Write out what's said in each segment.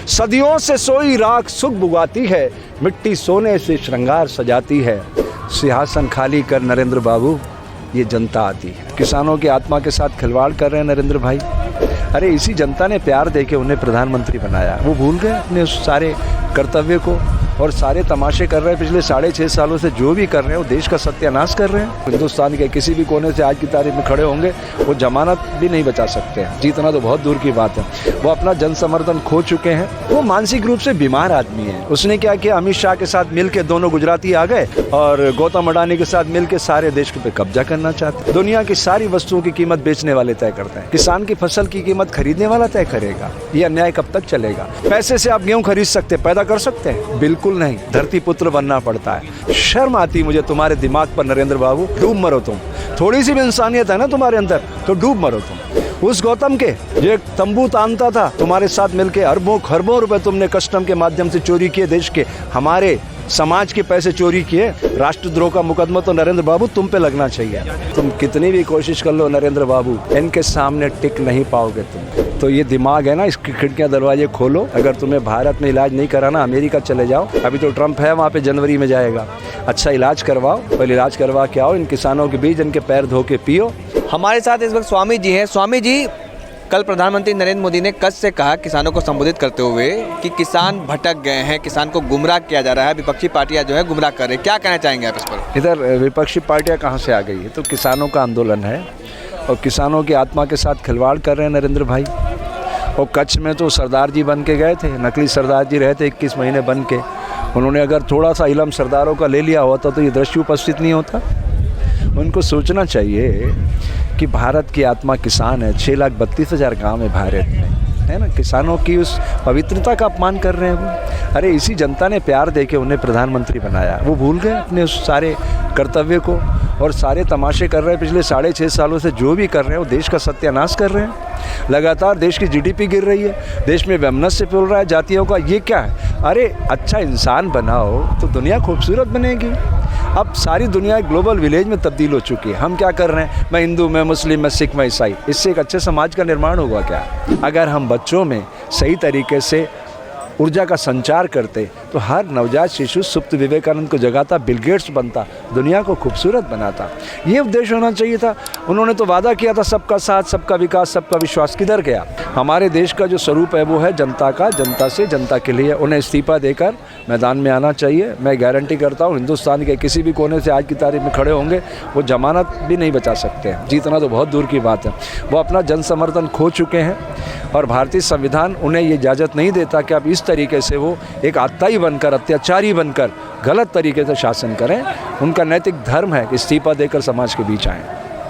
सदियों से सोई राख सुख बुगाती है, मिट्टी सोने से श्रृंगार सजाती है। सिंहासन खाली कर नरेंद्र बाबू, ये जनता आती है। किसानों की आत्मा के साथ खिलवाड़ कर रहे हैं नरेंद्र भाई। अरे इसी जनता ने प्यार देके उन्हें प्रधानमंत्री बनाया। वो भूल गए अपने उस सारे कर्तव्य को और सारे तमाशे कर रहे हैं। पिछले 6.5 सालों से जो भी कर रहे हैं वो देश का सत्यानाश कर रहे हैं। हिंदुस्तान के किसी भी कोने से आज की तारीख में खड़े होंगे, वो जमानत भी नहीं बचा सकते हैं। जीतना तो बहुत दूर की बात है। वो अपना जन समर्थन खो चुके हैं। वो मानसिक रूप से बीमार आदमी है। उसने क्या किया, अमित शाह के साथ मिलकर दोनों गुजराती आ गए और गौतम अडानी के साथ मिलकर सारे देश पे कब्जा करना चाहते हैं। दुनिया की सारी वस्तुओं की कीमत बेचने वाले तय करते हैं। किसान की फसल की कीमत खरीदने वाला तय करेगा। ये अन्याय कब तक चलेगा? पैसे से आप गेहूं खरीद सकते, पैदा कर सकते हैं? बिल्कुल नहीं, धरती पुत्र बनना पड़ता है। शर्म आती मुझे तुम्हारे दिमाग पर नरेंद्र बाबू। डूब मरो तुम। थोड़ी सी भी इंसानियत है ना तुम्हारे अंदर तो डूब मरो तुम। उस गौतम के जो एक तंबू तानता था, तुम्हारे साथ मिलके अरबों खरबों रुपए तुमने कस्टम के माध्यम से चोरी किए, देश के हमारे समाज के पैसे चोरी किए। राष्ट्रद्रोह का मुकदमा तो नरेंद्र बाबू तुम पे लगना चाहिए। तुम कितनी भी कोशिश कर लो नरेंद्र बाबू, इनके सामने टिक नहीं पाओगे तुम। तो ये दिमाग है ना, इसकी खिड़कियां दरवाजे खोलो। अगर तुम्हें भारत में इलाज नहीं कराना, अमेरिका चले जाओ। अभी तो ट्रंप है वहाँ पे, जनवरी में जाएगा। अच्छा इलाज करवाओ, पहले इलाज करवा के आओ। इन किसानों के बीच इनके पैर धो के पियो। हमारे साथ इस वक्त स्वामी जी हैं। स्वामी जी, कल प्रधानमंत्री नरेंद्र मोदी ने कस से कहा किसानों को संबोधित करते हुए कि किसान भटक गए हैं, किसान को गुमराह किया जा रहा है, विपक्षी पार्टियां जो है गुमराह कर रही है। क्या कहना चाहेंगे आप इस पर? इधर विपक्षी पार्टियां कहाँ से आ गई है? तो किसानों का आंदोलन है और किसानों की आत्मा के साथ खिलवाड़ कर रहे हैं नरेंद्र भाई। और कच्छ में तो सरदार जी बन के गए थे, नकली सरदार जी रहे थे 21 महीने बन के। उन्होंने अगर थोड़ा सा इलम सरदारों का ले लिया होता तो ये दृश्य उपस्थित नहीं होता। उनको सोचना चाहिए कि भारत की आत्मा किसान है। 6,32,000 गाँव है भारत में, है ना। किसानों की उस पवित्रता का अपमान कर रहे हैं वो। अरे इसी जनता ने प्यार देके उन्हें प्रधानमंत्री बनाया। वो भूल गए अपने उस सारे कर्तव्य को और सारे तमाशे कर रहे हैं। पिछले 6.5 सालों से जो भी कर रहे हैं वो देश का सत्यानाश कर रहे हैं। लगातार देश की जीडीपी गिर रही है, देश में वैमनस्य फैल रहा है जातियों का। ये क्या है? अरे अच्छा इंसान बनाओ तो दुनिया खूबसूरत बनेगी। अब सारी दुनिया ग्लोबल विलेज में तब्दील हो चुकी है। हम क्या कर रहे हैं? मैं हिंदू, मैं मुस्लिम, मैं सिख, मैं ईसाई। इससे एक अच्छे समाज का निर्माण होगा क्या? अगर हम बच्चों में सही तरीके से ऊर्जा का संचार करते तो हर नवजात शिशु सुप्त विवेकानंद को जगाता, बिल गेट्स बनता, दुनिया को खूबसूरत बनाता। ये उद्देश्य होना चाहिए था। उन्होंने तो वादा किया था सबका साथ, सबका विकास, सबका विश्वास। किधर गया? हमारे देश का जो स्वरूप है वो है जनता का, जनता से, जनता के लिए। उन्हें इस्तीफा देकर मैदान में आना चाहिए। मैं गारंटी करता हूँ हिंदुस्तान के किसी भी कोने से आज की तारीख में खड़े होंगे, वो जमानत भी नहीं बचा सकते हैं। जीतना तो बहुत दूर की बात है। वो अपना जन समर्थन खो चुके हैं और भारतीय संविधान उन्हें ये इजाज़त नहीं देता कि आप इस तरीके से वो एक आत्ताई बनकर, अत्याचारी बनकर गलत तरीके से शासन करें। उनका नैतिक धर्म है कि इस्तीफा देकर समाज के बीच आएँ।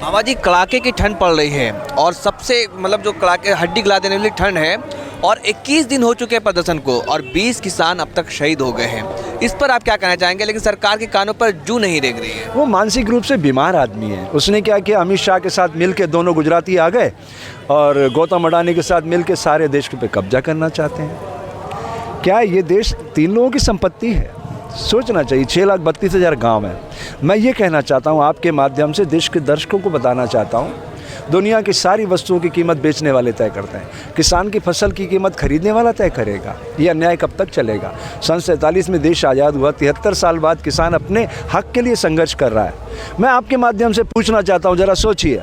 बाबा जी, कड़ाके की ठंड पड़ रही है और सबसे जो कड़ाके हड्डी गला देने वाली ठंड है और 21 दिन हो चुके हैं प्रदर्शन को और 20 किसान अब तक शहीद हो गए हैं। इस पर आप क्या कहना चाहेंगे? लेकिन सरकार के कानों पर जू नहीं रेंग रही है। वो मानसिक रूप से बीमार आदमी है। उसने क्या किया, अमित शाह के साथ मिलकर दोनों गुजराती आ गए और गौतम अडानी के साथ मिलकर सारे देश पे कब्जा करना चाहते हैं। क्या ये देश 3 लोगों की संपत्ति है? सोचना चाहिए। 6,32,000 गाँव है। मैं ये कहना चाहता हूँ आपके माध्यम से, देश के दर्शकों को बताना चाहता हूँ, दुनिया की सारी वस्तुओं की कीमत बेचने वाले तय करते हैं। किसान की फसल की कीमत खरीदने वाला तय करेगा। ये अन्याय कब तक चलेगा? सन 47 में देश आज़ाद हुआ, 73 साल बाद किसान अपने हक के लिए संघर्ष कर रहा है। मैं आपके माध्यम से पूछना चाहता हूँ, ज़रा सोचिए,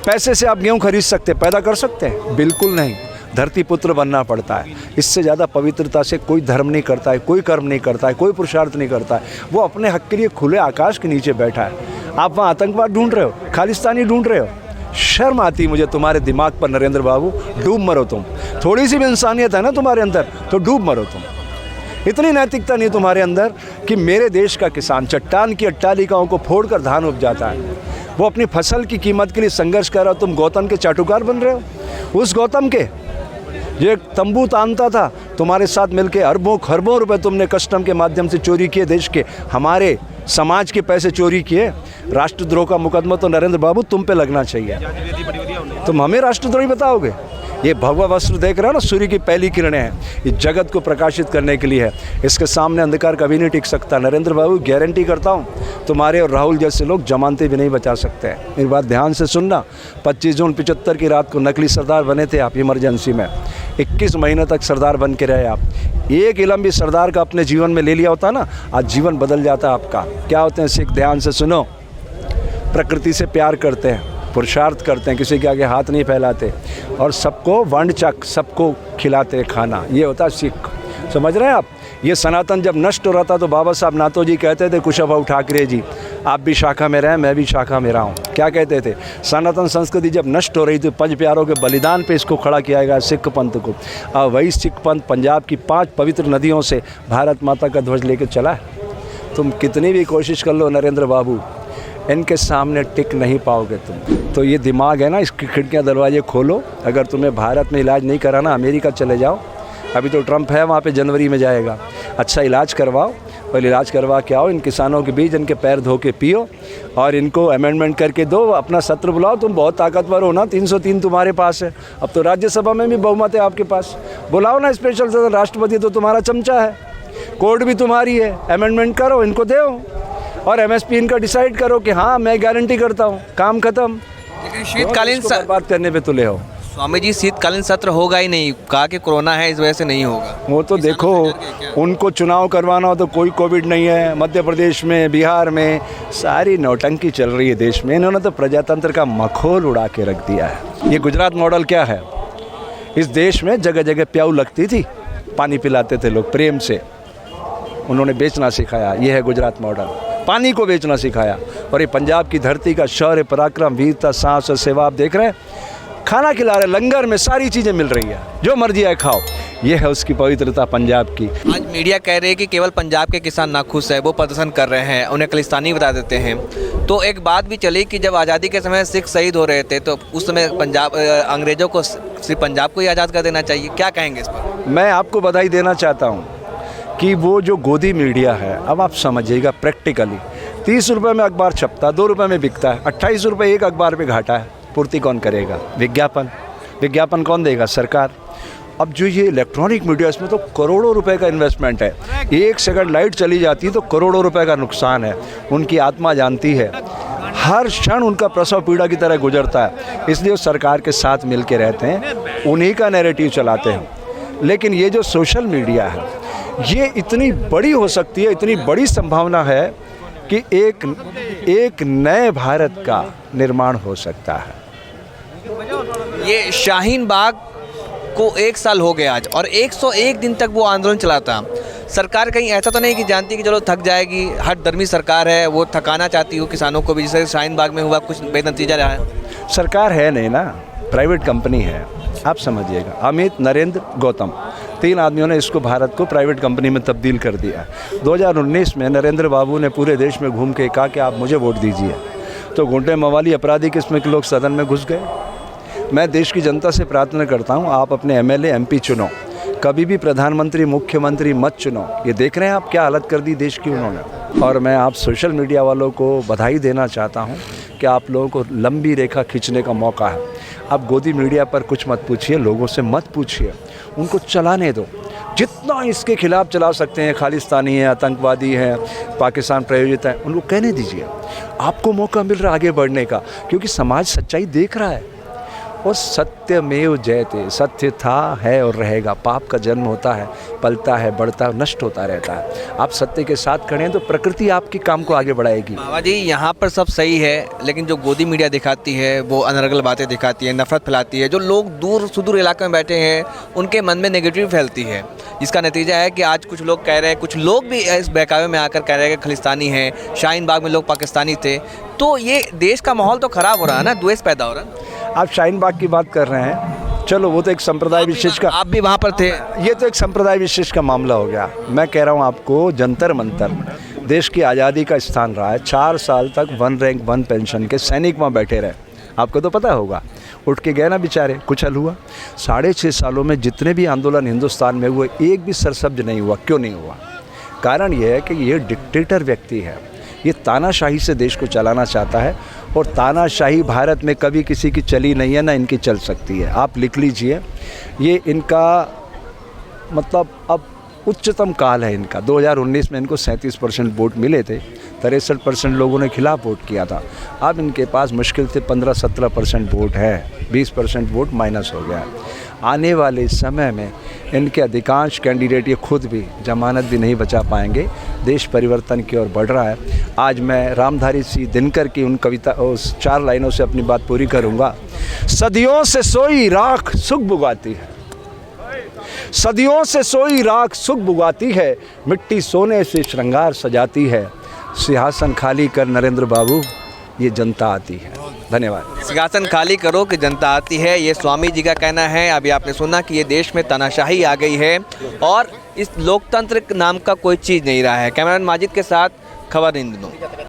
पैसे से आप गेहूँ खरीद सकते, पैदा कर सकते हैं? बिल्कुल नहीं, धरती पुत्र बनना पड़ता है। इससे ज़्यादा पवित्रता से कोई धर्म नहीं करता है, कोई कर्म नहीं करता है, कोई पुरुषार्थ नहीं करता है। वो अपने हक के लिए खुले आकाश के नीचे बैठा है। आप वहाँ आतंकवाद ढूंढ रहे हो, खालिस्तानी ढूंढ रहे हो। शर्म आती मुझे तुम्हारे दिमाग पर नरेंद्र बाबू। डूब मरो तुम। थोड़ी सी भी इंसानियत है ना तुम्हारे अंदर तो डूब मरो तुम। इतनी नैतिकता नहीं तुम्हारे अंदर कि मेरे देश का किसान चट्टान की अट्टालिकाओं को फोड़कर धान उपजाता है। वो अपनी फसल की कीमत के लिए संघर्ष कर रहा हो, तुम गौतम के चाटुकार बन रहे हो। उस गौतम के जो एक तंबू तानता था, तुम्हारे साथ मिलकर अरबों खरबों रुपए तुमने कस्टम के माध्यम से चोरी किए, देश के हमारे समाज के पैसे चोरी किए। राष्ट्रद्रोह का मुकदमा तो नरेंद्र बाबू तुम पे लगना चाहिए। तुम हमें राष्ट्रद्रोही बताओगे? ये भगवा वस्त्र देख रहे हो ना, सूर्य की पहली किरणें हैं, ये जगत को प्रकाशित करने के लिए है। इसके सामने अंधकार कभी नहीं टिक सकता। नरेंद्र बाबू, गारंटी करता हूँ तुम्हारे और राहुल जैसे लोग जमानते भी नहीं बचा सकते हैं। मेरी बात ध्यान से सुनना। 25 जून 75 की रात को नकली सरदार बने थे आप इमरजेंसी में। 21 महीने तक सरदार बन के रहे आप। एक इलम भी सरदार का अपने जीवन में ले लिया होता ना, आज जीवन बदल जाता आपका। क्या होते हैं सिख? ध्यान से सुनो। प्रकृति से प्यार करते हैं, पुरुषार्थ करते हैं, किसी के आगे हाथ नहीं फैलाते, और सबको वंड चक, सबको खिलाते खाना। ये होता है सिख। समझ रहे हैं आप? ये सनातन जब नष्ट हो रहा था तो बाबा साहब नातो जी कहते थे, कुशाभाऊ ठाकरे जी, आप भी शाखा में रहें, मैं भी शाखा में रहा हूँ। क्या कहते थे? सनातन संस्कृति जब नष्ट हो रही थी, 5 प्यारों के बलिदान पे इसको खड़ा किया गया सिख पंथ को। अब वही सिख पंथ पंजाब की 5 पवित्र नदियों से भारत माता का ध्वज लेकर चला है। तुम कितनी भी कोशिश कर लो नरेंद्र बाबू, इनके सामने टिक नहीं पाओगे तुम। तो ये दिमाग है ना, इसकी खिड़कियाँ दरवाजे खोलो। अगर तुम्हें भारत में इलाज नहीं कराना, अमेरिका चले जाओ। अभी तो ट्रंप है वहाँ पे, जनवरी में जाएगा। अच्छा इलाज करवाओ, पहले इलाज करवा के आओ। इन किसानों के बीच इनके पैर धो के पियो और इनको अमेंडमेंट करके दो। अपना सत्र बुलाओ। तुम बहुत ताकतवर हो ना, 303 तुम्हारे पास है। अब तो राज्यसभा में भी बहुमत है आपके पास। बुलाओ ना स्पेशल सदन। राष्ट्रपति तो तुम्हारा चमचा है, कोर्ट भी तुम्हारी है। अमेंडमेंट करो, इनको दो और एमएसपी इनका डिसाइड करो कि हाँ मैं गारंटी करता हूँ, काम खत्म। लेकिन शीतकालीन बात करने पे तुले हो। स्वामी जी, शीतकालीन सत्र होगा ही नहीं, कहा कि कोरोना है इस वजह से नहीं होगा। वो तो देखो, उनको चुनाव करवाना हो तो कोई कोविड नहीं है। मध्य प्रदेश में, बिहार में सारी नौटंकी चल रही है देश में। इन्होंने तो प्रजातंत्र का मखौल उड़ा के रख दिया है। ये गुजरात मॉडल क्या है? इस देश में जगह जगह प्याऊ लगती थी, पानी पिलाते थे लोग प्रेम से। उन्होंने बेचना सिखाया। ये है गुजरात मॉडल, पानी को बेचना सिखाया। और ये पंजाब की धरती का शौर्य, पराक्रम, वीरता, साहस और सेवा आप देख रहे हैं। खाना खिला रहे, लंगर में सारी चीज़ें मिल रही है, जो मर्जी है खाओ। ये है उसकी पवित्रता पंजाब की। आज मीडिया कह रही है कि केवल पंजाब के किसान नाखुश है, वो प्रदर्शन कर रहे हैं, उन्हें खालिस्तानी बता देते हैं। तो एक बात भी चली कि जब आज़ादी के समय सिख शहीद हो रहे थे तो उस समय पंजाब अंग्रेज़ों को सिर्फ पंजाब को ही आज़ाद कर देना चाहिए। क्या कहेंगे इस पर? मैं आपको बधाई देना चाहता हूँ कि वो जो गोदी मीडिया है, अब आप समझिएगा प्रैक्टिकली, 30 रुपये में अखबार छपता, 2 रुपये में बिकता है, 28 रुपये एक अखबार पे घाटा है। पूर्ति कौन करेगा? विज्ञापन कौन देगा? सरकार। अब जो ये इलेक्ट्रॉनिक मीडिया, इसमें तो करोड़ों रुपए का इन्वेस्टमेंट है। 1 सेकंड लाइट चली जाती है तो करोड़ों रुपए का नुकसान है। उनकी आत्मा जानती है, हर क्षण उनका प्रसव पीड़ा की तरह गुजरता है। इसलिए वो सरकार के साथ मिल के रहते हैं, उन्हीं का नैरेटिव चलाते हैं। लेकिन ये जो सोशल मीडिया है, ये इतनी बड़ी हो सकती है, इतनी बड़ी संभावना है कि एक नए भारत का निर्माण हो सकता है। ये शाहीन बाग को 1 साल हो गया आज, और 101 दिन तक वो आंदोलन चला था। सरकार कहीं ऐसा तो नहीं कि जानती कि चलो थक जाएगी, हट धर्मी सरकार है, वो थकाना चाहती हो किसानों को भी, जैसे शाहीन बाग में हुआ, कुछ बेनतीजा रहा है। सरकार है नहीं ना, प्राइवेट कंपनी है। आप समझिएगा, अमित, नरेंद्र, गौतम, 3 आदमियों ने इसको, भारत को प्राइवेट कंपनी में तब्दील कर दिया। 2019 में नरेंद्र बाबू ने पूरे देश में घूम के कहा कि आप मुझे वोट दीजिए, तो गुंडे मवाली अपराधी किस्म के लोग सदन में घुस गए। मैं देश की जनता से प्रार्थना करता हूं, आप अपने एमएलए एमपी चुनो, कभी भी प्रधानमंत्री मुख्यमंत्री मत चुनो। ये देख रहे हैं आप क्या हालत कर दी देश की उन्होंने। और मैं आप सोशल मीडिया वालों को बधाई देना चाहता हूं कि आप लोगों को लंबी रेखा खींचने का मौका है। आप गोदी मीडिया पर कुछ मत पूछिए, लोगों से मत पूछिए, उनको चलाने दो। जितना इसके खिलाफ चला सकते हैं, खालिस्तानी है, आतंकवादी है, पाकिस्तान प्रायोजित है, उनको कहने दीजिए। आपको मौका मिल रहा है आगे बढ़ने का, क्योंकि समाज सच्चाई देख रहा है। और सत्यमेव जयते, सत्य था, है और रहेगा। पाप का जन्म होता है, पलता है, बढ़ता है, नष्ट होता रहता है। आप सत्य के साथ खड़े हैं तो प्रकृति आपके काम को आगे बढ़ाएगी। बाबा जी, यहाँ पर सब सही है, लेकिन जो गोदी मीडिया दिखाती है वो अनर्गल बातें दिखाती है, नफरत फैलाती है। जो लोग दूर सुदूर इलाके में बैठे हैं उनके मन में नेगेटिव फैलती है। इसका नतीजा है कि आज कुछ लोग कह रहे हैं, कुछ लोग भी इस बहकावे में आकर कह रहे हैं कि खालिस्तानी है, शाहीन बाग में लोग पाकिस्तानी थे। तो ये देश का माहौल तो ख़राब हो रहा है ना, द्वेष पैदा हो रहा है। आप शाहीन बाग की बात कर रहे हैं, चलो वो तो एक संप्रदाय विशेष का, आप भी वहाँ पर थे, ये तो एक संप्रदाय विशेष का मामला हो गया। मैं कह रहा हूँ आपको, जंतर मंतर देश की आज़ादी का स्थान रहा है। 4 साल तक 1 रैंक 1 पेंशन के सैनिक वहाँ बैठे रहे, आपको तो पता होगा। उठ के गए ना बेचारे, कुछ हल हुआ? 6.5 सालों में जितने भी आंदोलन हिंदुस्तान में हुए, एक भी सरसब्ज नहीं हुआ। क्यों नहीं हुआ? कारण ये है कि ये डिक्टेटर व्यक्ति है, ये तानाशाही से देश को चलाना चाहता है, और तानाशाही भारत में कभी किसी की चली नहीं है, ना इनकी चल सकती है। आप लिख लीजिए, ये इनका मतलब अब उच्चतम काल है इनका। 2019 में इनको 37% वोट मिले थे, 63% लोगों ने खिलाफ वोट किया था। अब इनके पास मुश्किल से 15-17% वोट है, 20% वोट माइनस हो गया है। आने वाले समय में इनके अधिकांश कैंडिडेट, ये खुद भी जमानत भी नहीं बचा पाएंगे। देश परिवर्तन की ओर बढ़ रहा है। आज मैं रामधारी सिंह दिनकर की उन कविता, उस 4 लाइनों से अपनी बात पूरी करूँगा। सदियों से सोई राख सुख बुगाती है, सदियों से सोई राख सुख बुगाती है, मिट्टी सोने से श्रृंगार सजाती है, सिंहासन खाली कर नरेंद्र बाबू, ये जनता आती है। धन्यवाद। सिंहासन खाली करो कि जनता आती है, ये स्वामी जी का कहना है। अभी आपने सुना कि ये देश में तानाशाही आ गई है और इस लोकतंत्र नाम का कोई चीज़ नहीं रहा है। कैमरामैन माजिद के साथ खबर इन दिनों।